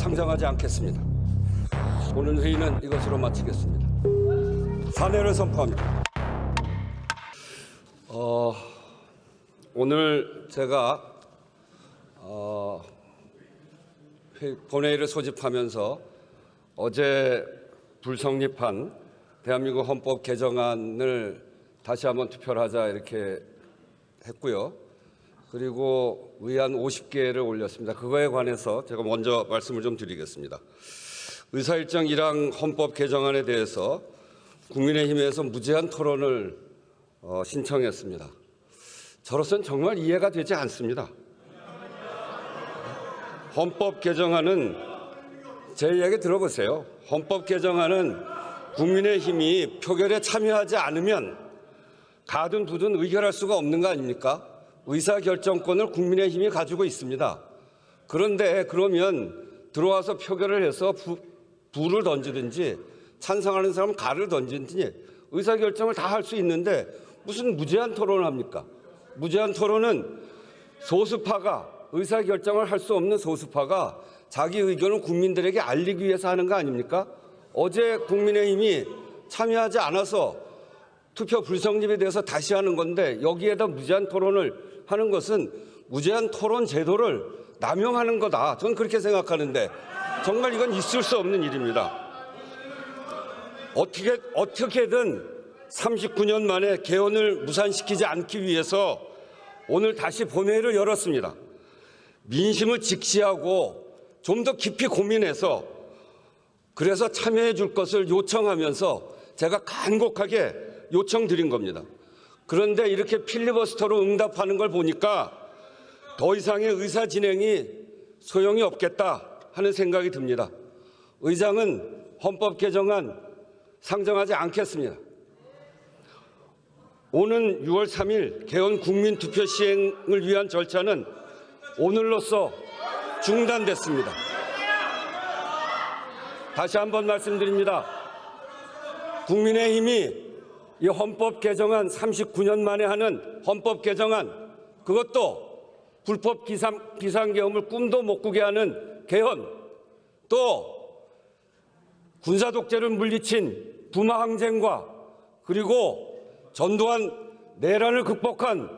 상정하지 않겠습니다. 오늘 회의는 이것으로 마치겠습니다. 사내를 선포합니다. 오늘 제가 본회의를 소집하면서 어제 불성립한 대한민국 헌법 개정안을 다시 한번 투표를 하자 이렇게 했고요. 그리고 의안 50개를 올렸습니다. 그거에 관해서 제가 먼저 말씀을 좀 드리겠습니다. 의사일정 1항 헌법 개정안에 대해서 국민의힘에서 무제한 토론을 신청했습니다. 저로서는 정말 이해가 되지 않습니다. 헌법 개정안은 제 이야기 들어보세요. 헌법 개정안은 국민의힘이 표결에 참여하지 않으면 가든 두든 의결할 수가 없는 거 아닙니까? 의사결정권을 국민의힘이 가지고 있습니다. 그런데 그러면 들어와서 표결을 해서 부를 던지든지 찬성하는 사람은 가를 던지든지 의사결정을 다 할 수 있는데 무슨 무제한 토론을 합니까? 무제한 토론은 소수파가 의사결정을 할 수 없는 소수파가 자기 의견을 국민들에게 알리기 위해서 하는 거 아닙니까? 어제 국민의힘이 참여하지 않아서 투표 불성립에 대해서 다시 하는 건데 여기에다 무제한 토론을 하는 것은 무제한 토론 제도를 남용하는 거다. 저는 그렇게 생각하는데 정말 이건 있을 수 없는 일입니다. 어떻게든 39년 만에 개헌을 무산시키지 않기 위해서 오늘 다시 본회의를 열었습니다. 민심을 직시하고 좀 더 깊이 고민해서 그래서 참여해 줄 것을 요청하면서 제가 간곡하게 요청드린 겁니다. 그런데 이렇게 필리버스터로 응답하는 걸 보니까 더 이상의 의사 진행이 소용이 없겠다 하는 생각이 듭니다. 의장은 헌법 개정안 상정하지 않겠습니다. 오는 6월 3일 개헌 국민투표 시행을 위한 절차는 오늘로써 중단됐습니다. 다시 한번 말씀드립니다. 국민의힘이 이 헌법 개정안 39년 만에 하는 헌법 개정안 그것도 불법 비상계엄을 꿈도 못 꾸게 하는 개헌 또 군사 독재를 물리친 부마 항쟁과 그리고 전두환 내란을 극복한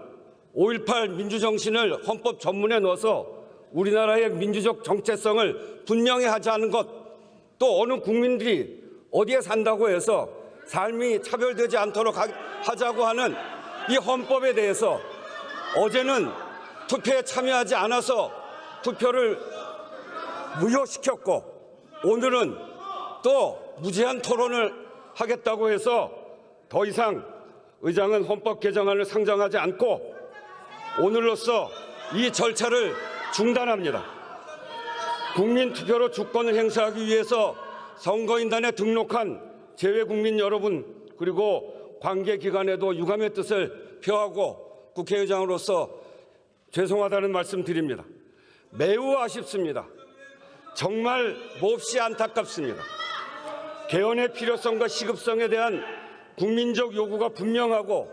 5.18 민주정신을 헌법 전문에 넣어서 우리나라의 민주적 정체성을 분명히 하자는 것 또 어느 국민들이 어디에 산다고 해서 삶이 차별되지 않도록 하자고 하는 이 헌법에 대해서 어제는 투표에 참여하지 않아서 투표를 무효시켰고 오늘은 또 무제한 토론을 하겠다고 해서 더 이상 의장은 헌법 개정안을 상정하지 않고 오늘로써 이 절차를 중단합니다. 국민투표로 주권을 행사하기 위해서 선거인단에 등록한 재외국민 여러분 그리고 관계기관에도 유감의 뜻을 표하고 국회의장으로서 죄송하다는 말씀 드립니다. 매우 아쉽습니다. 정말 몹시 안타깝습니다. 개헌의 필요성과 시급성에 대한 국민적 요구가 분명하고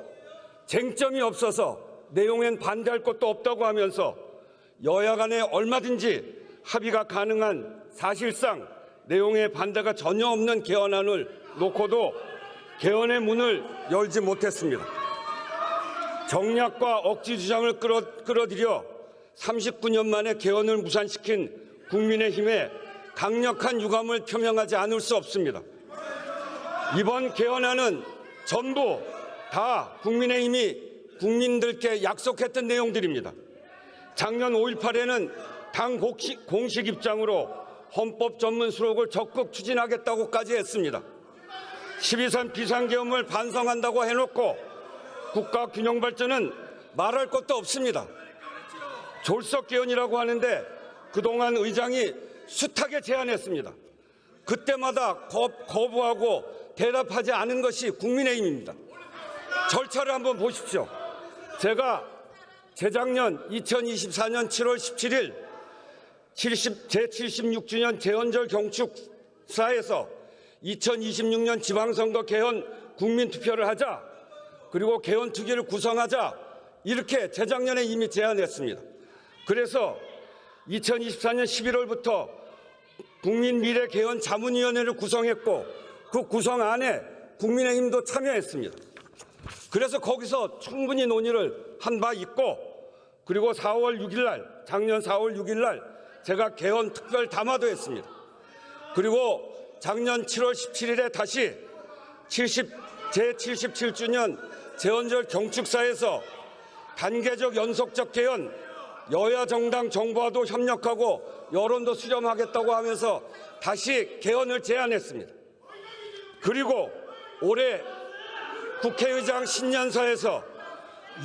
쟁점이 없어서 내용엔 반대할 것도 없다고 하면서 여야 간에 얼마든지 합의가 가능한 사실상 내용에 반대가 전혀 없는 개헌안을 놓고도 개헌의 문을 열지 못했습니다. 정략과 억지 주장을 끌어들여 39년 만에 개헌을 무산시킨 국민의힘에 강력한 유감을 표명하지 않을 수 없습니다. 이번 개헌안은 전부 다 국민의힘이 국민들께 약속했던 내용들입니다. 작년 5.18에는 당 공식 입장으로 헌법 전문 수록을 적극 추진하겠다고까지 했습니다. 12.3 비상계엄을 반성한다고 해놓고 국가균형발전은 말할 것도 없습니다. 졸속개헌이라고 하는데 그동안 의장이 숱하게 제안했습니다. 그때마다 거부하고 대답하지 않은 것이 국민의힘입니다. 절차를 한번 보십시오. 제가 재작년 2024년 7월 17일 제76주년 제헌절 경축사에서 2026년 지방선거 개헌 국민투표를 하자 그리고 개헌특위를 구성하자 이렇게 재작년에 이미 제안했습니다. 그래서 2024년 11월부터 국민미래개헌자문위원회를 구성했고 그 구성 안에 국민의힘도 참여했습니다. 그래서 거기서 충분히 논의를 한 바 있고, 그리고 4월 6일 날, 작년 4월 6일 날 제가 개헌 특별 담화도 했습니다. 그리고 작년 7월 17일에 다시 제77주년 제헌절 경축사에서 단계적 연속적 개헌, 여야 정당 정부와도 협력하고 여론도 수렴하겠다고 하면서 다시 개헌을 제안했습니다. 그리고 올해 국회의장 신년사에서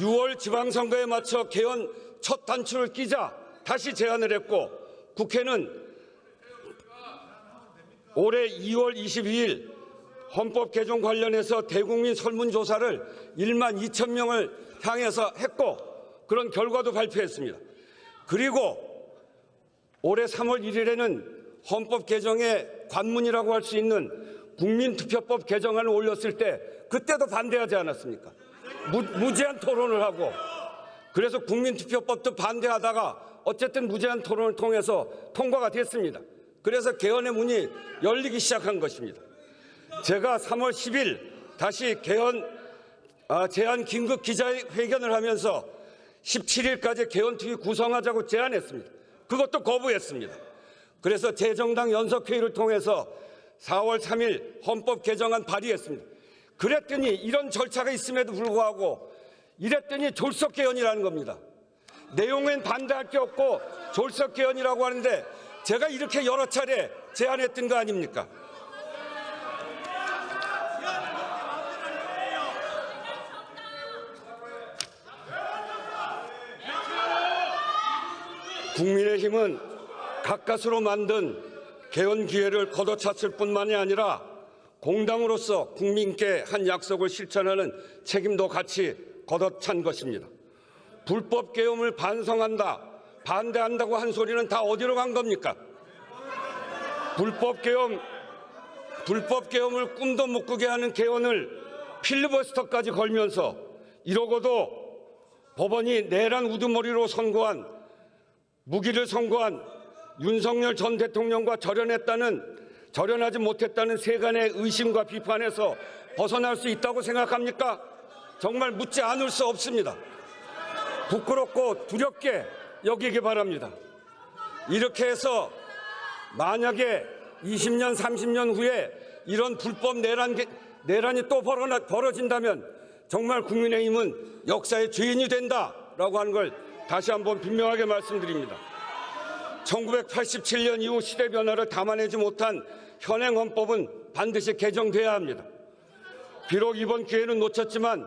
6월 지방선거에 맞춰 개헌 첫 단추를 끼자 다시 제안을 했고, 국회는 올해 2월 22일 헌법 개정 관련해서 대국민 설문조사를 1만 2천 명을 향해서 했고 그런 결과도 발표했습니다. 그리고 올해 3월 1일에는 헌법 개정의 관문이라고 할 수 있는 국민투표법 개정안을 올렸을 때 그때도 반대하지 않았습니까? 무제한 토론을 하고, 그래서 국민투표법도 반대하다가 어쨌든 무제한 토론을 통해서 통과가 됐습니다. 그래서 개헌의 문이 열리기 시작한 것입니다. 제가 3월 10일 다시 개헌 제안 긴급 기자회견을 하면서 17일까지 개헌특위 구성하자고 제안했습니다. 그것도 거부했습니다. 그래서 재정당 연석회의를 통해서 4월 3일 헌법 개정안 발의했습니다. 그랬더니 이런 절차가 있음에도 불구하고 이랬더니 졸속 개헌이라는 겁니다. 내용엔 반대할 게 없고 졸속 개헌이라고 하는데 제가 이렇게 여러 차례 제안했던 거 아닙니까? 국민의힘은 가까스로 만든 개헌 기회를 걷어찼을 뿐만이 아니라 공당으로서 국민께 한 약속을 실천하는 책임도 같이 걷어찬 것입니다. 불법 개헌을 반성한다, 반대한다고 한 소리는 다 어디로 간 겁니까? 불법 개헌을 꿈도 못 꾸게 하는 개헌을 필리버스터까지 걸면서 이러고도 법원이 내란 우두머리로 무기를 선고한 윤석열 전 대통령과 절연하지 못했다는 세간의 의심과 비판에서 벗어날 수 있다고 생각합니까? 정말 묻지 않을 수 없습니다. 부끄럽고 두렵게 여기기 바랍니다. 이렇게 해서 만약에 20년, 30년 후에 이런 불법 내란이 또 벌어진다면 정말 국민의힘은 역사의 죄인이 된다라고 하는 걸 다시 한번 분명하게 말씀드립니다. 1987년 이후 시대 변화를 담아내지 못한 현행 헌법은 반드시 개정돼야 합니다. 비록 이번 기회는 놓쳤지만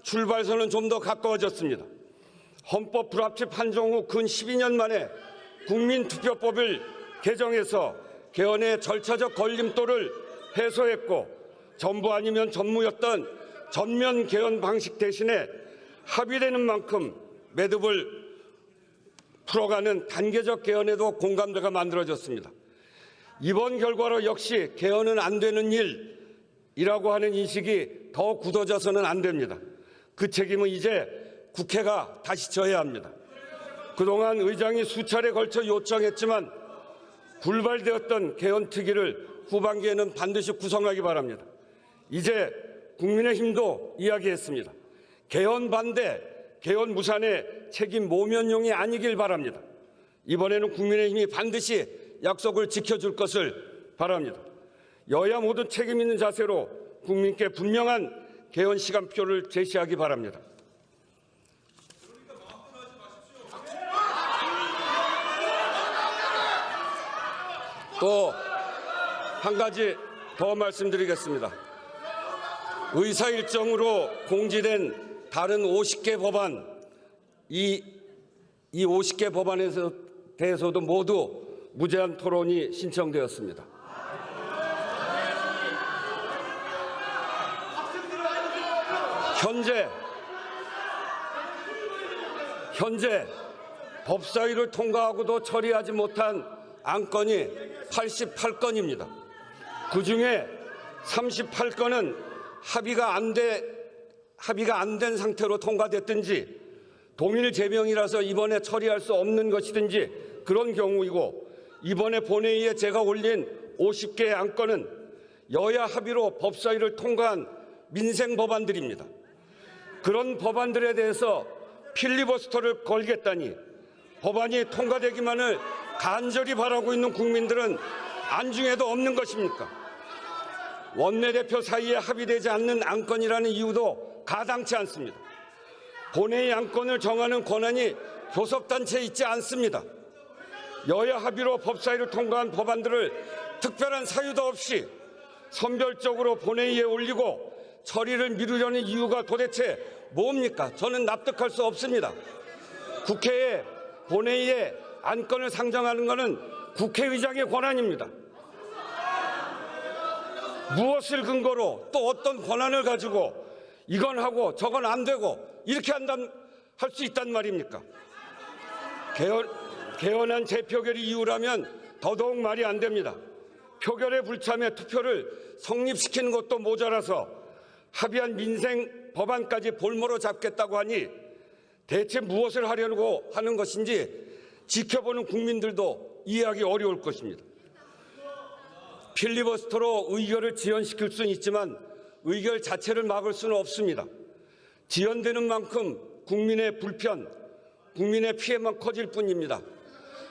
출발선은 좀 더 가까워졌습니다. 헌법 불합치 판정 후 근 12년 만에 국민투표법을 개정해서 개헌의 절차적 걸림돌을 해소했고, 전부 아니면 전무였던 전면 개헌 방식 대신에 합의되는 만큼 매듭을 풀어가는 단계적 개헌에도 공감대가 만들어졌습니다. 이번 결과로 역시 개헌은 안 되는 일이라고 하는 인식이 더 굳어져서는 안 됩니다. 그 책임은 이제 국회가 다시 져야 합니다. 그동안 의장이 수차례 걸쳐 요청했지만 불발되었던 개헌특위를 후반기에는 반드시 구성하기 바랍니다. 이제 국민의힘도 이야기했습니다. 개헌 반대, 개헌 무산의 책임 모면용이 아니길 바랍니다. 이번에는 국민의힘이 반드시 약속을 지켜줄 것을 바랍니다. 여야 모두 책임 있는 자세로 국민께 분명한 개헌 시간표를 제시하기 바랍니다. 또 한 가지 더 말씀드리겠습니다. 의사일정으로 공지된 다른 50개 법안, 이 50개 법안에 대해서도 모두 무제한 토론이 신청되었습니다. 현재 법사위를 통과하고도 처리하지 못한 안건이 88건입니다. 그중에 38건은 합의가 안 된 상태로 통과됐든지 동일 제명이라서 이번에 처리할 수 없는 것이든지 그런 경우이고, 이번에 본회의에 제가 올린 50개의 안건은 여야 합의로 법사위를 통과한 민생 법안들입니다. 그런 법안들에 대해서 필리버스터를 걸겠다니 법안이 통과되기만을 간절히 바라고 있는 국민들은 안중에도 없는 것입니까? 원내대표 사이에 합의되지 않는 안건이라는 이유도 가당치 않습니다. 본회의 안건을 정하는 권한이 교섭단체에 있지 않습니다. 여야 합의로 법사위를 통과한 법안들을 특별한 사유도 없이 선별적으로 본회의에 올리고 처리를 미루려는 이유가 도대체 뭡니까? 저는 납득할 수 없습니다. 국회에 본회의에 안건을 상정하는 것은 국회의장의 권한입니다. 무엇을 근거로 또 어떤 권한을 가지고 이건 하고 저건 안 되고 이렇게 할 수 있단 말입니까? 개헌안 재표결이 이유라면 더더욱 말이 안 됩니다. 표결에 불참해 투표를 성립시키는 것도 모자라서 합의한 민생 법안까지 볼모로 잡겠다고 하니 대체 무엇을 하려고 하는 것인지 지켜보는 국민들도 이해하기 어려울 것입니다. 필리버스터로 의결을 지연시킬 수는 있지만 의결 자체를 막을 수는 없습니다. 지연되는 만큼 국민의 불편, 국민의 피해만 커질 뿐입니다.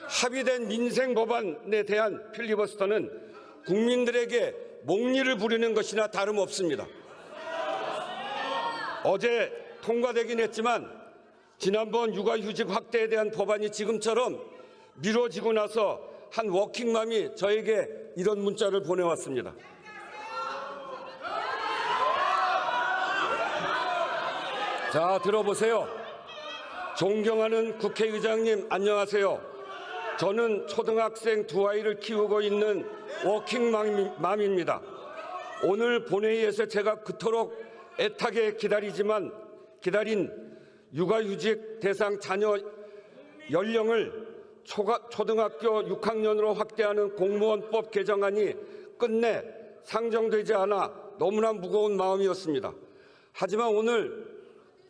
합의된 민생 법안에 대한 필리버스터는 국민들에게 목리를 부리는 것이나 다름없습니다. 어제 통과되긴 했지만 지난번 육아휴직 확대에 대한 법안이 지금처럼 미뤄지고 나서 한 워킹맘이 저에게 이런 문자를 보내왔습니다. 자, 들어보세요. 존경하는 국회의장님 안녕하세요. 저는 초등학생 두 아이를 키우고 있는 워킹맘입니다. 오늘 본회의에서 제가 그토록 애타게 기다린 육아휴직 대상 자녀 연령을 초등학교 6학년으로 확대하는 공무원법 개정안이 끝내 상정되지 않아 너무나 무거운 마음이었습니다. 하지만 오늘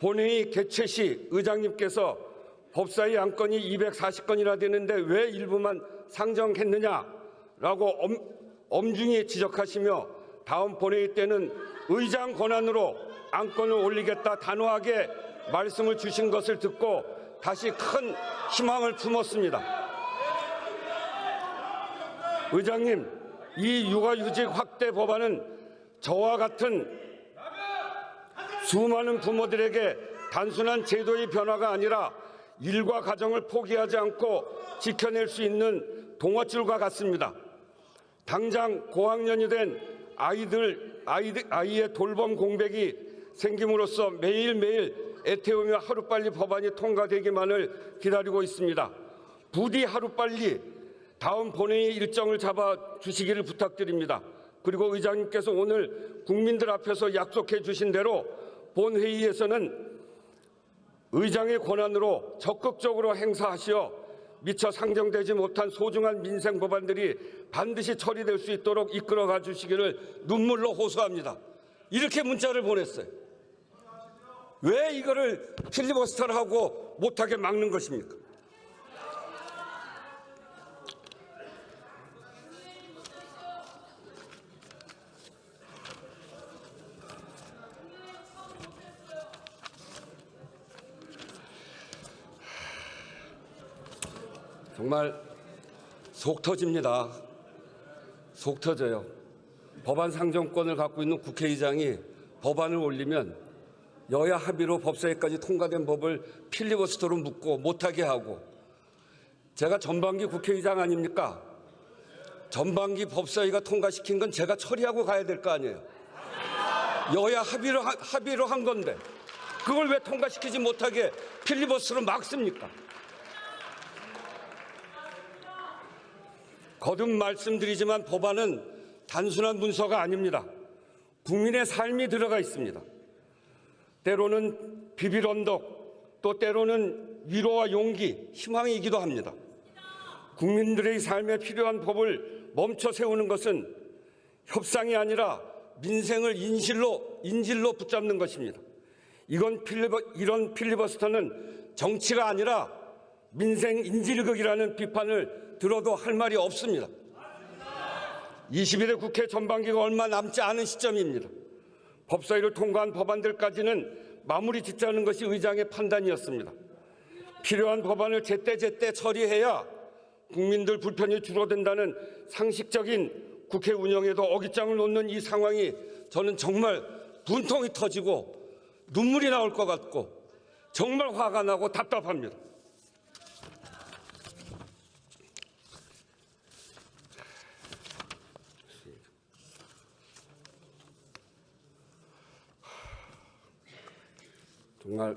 본회의 개최 시 의장님께서 법사위 안건이 240건이나 되는데 왜 일부만 상정했느냐라고 엄중히 지적하시며 다음 본회의 때는 의장 권한으로 안건을 올리겠다 단호하게 말씀을 주신 것을 듣고 다시 큰 희망을 품었습니다. 의장님, 이 육아휴직 확대 법안은 저와 같은 수많은 부모들에게 단순한 제도의 변화가 아니라 일과 가정을 포기하지 않고 지켜낼 수 있는 동화줄과 같습니다. 당장 고학년이 된 아이의 돌봄 공백이 생김으로써 매일매일 애태우며 하루빨리 법안이 통과되기만을 기다리고 있습니다. 부디 하루빨리 다음 본회의 일정을 잡아주시기를 부탁드립니다. 그리고 의장님께서 오늘 국민들 앞에서 약속해 주신 대로 본회의에서는 의장의 권한으로 적극적으로 행사하시어 미처 상정되지 못한 소중한 민생 법안들이 반드시 처리될 수 있도록 이끌어가 주시기를 눈물로 호소합니다. 이렇게 문자를 보냈어요. 왜 이거를 필리버스터를 하고 못하게 막는 것입니까? 정말 속 터집니다. 속 터져요. 법안 상정권을 갖고 있는 국회의장이 법안을 올리면 여야 합의로 법사위까지 통과된 법을 필리버스터로 묶고 못하게 하고, 제가 전반기 국회의장 아닙니까? 전반기 법사위가 통과시킨 건 제가 처리하고 가야 될 거 아니에요. 여야 합의로 한 건데 그걸 왜 통과시키지 못하게 필리버스터로 막습니까? 거듭 말씀드리지만 법안은 단순한 문서가 아닙니다. 국민의 삶이 들어가 있습니다. 때로는 비빌언덕, 또 때로는 위로와 용기, 희망이기도 합니다. 국민들의 삶에 필요한 법을 멈춰 세우는 것은 협상이 아니라 민생을 인질로 붙잡는 것입니다. 이런 필리버스터는 정치가 아니라 민생 인질극이라는 비판을 들어도 할 말이 없습니다. 22대 국회 전반기가 얼마 남지 않은 시점입니다. 법사위를 통과한 법안들까지는 마무리 짓자는 것이 의장의 판단이었습니다. 필요한 법안을 제때제때 처리해야 국민들 불편이 줄어든다는 상식적인 국회 운영에도 어깃장을 놓는 이 상황이 저는 정말 분통이 터지고 눈물이 나올 것 같고 정말 화가 나고 답답합니다. 정말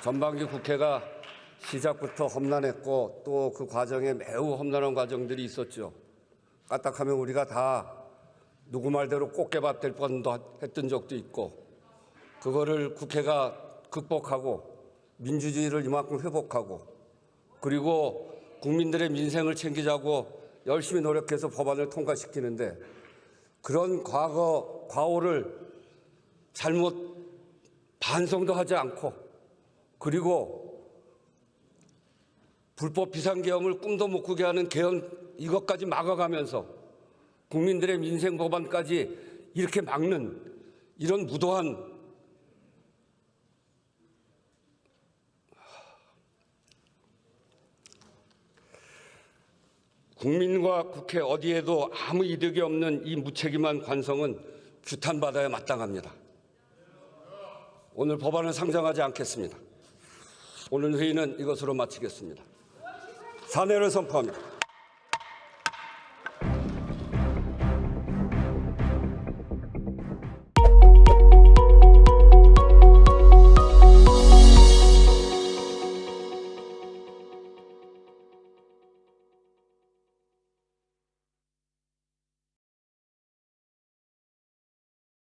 전반기 국회가 시작부터 험난했고 또 그 과정에 매우 험난한 과정들이 있었죠. 까딱하면 우리가 다 누구 말대로 꽃게밭 될 뻔도 했던 적도 있고 그거를 국회가 극복하고 민주주의를 이만큼 회복하고 그리고 국민들의 민생을 챙기자고 열심히 노력해서 법안을 통과시키는데 그런 과오를 잘못 반성도 하지 않고 그리고 불법 비상계엄을 꿈도 못 꾸게 하는 계엄 이것까지 막아가면서 국민들의 민생 법안까지 이렇게 막는 이런 무도한 국민과 국회 어디에도 아무 이득이 없는 이 무책임한 관성은 규탄받아야 마땅합니다. 오늘 법안을 상정하지 않겠습니다. 오늘 회의는 이것으로 마치겠습니다. 사내를 선포합니다.